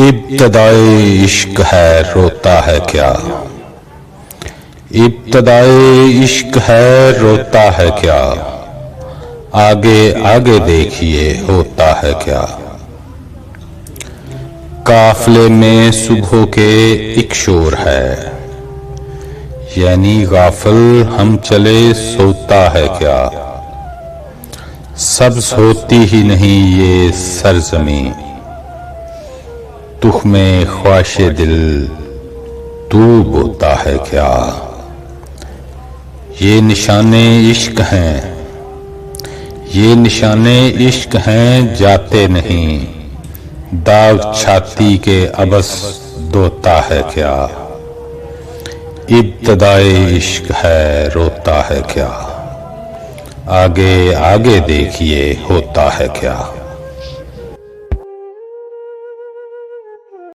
ابتدائے عشق ہے روتا ہے کیا؟ ابتدائے عشق ہے روتا ہے کیا؟ آگے آگے دیکھیے ہوتا ہے کیا؟ قافلے میں صبح کے ایک شور ہے، یعنی غافل ہم چلے سوتا ہے کیا؟ سبز ہوتی ہی نہیں یہ سرزمین، تخم خواہش دل تو بوتا ہے کیا؟ یہ نشانے عشق ہیں، یہ نشانے عشق ہیں جاتے نہیں، داغ چھاتی کے عبث دھوتا ہے کیا؟ ابتدائے عشق ہے روتا ہے کیا؟ آگے آگے دیکھیے ہوتا ہے کیا؟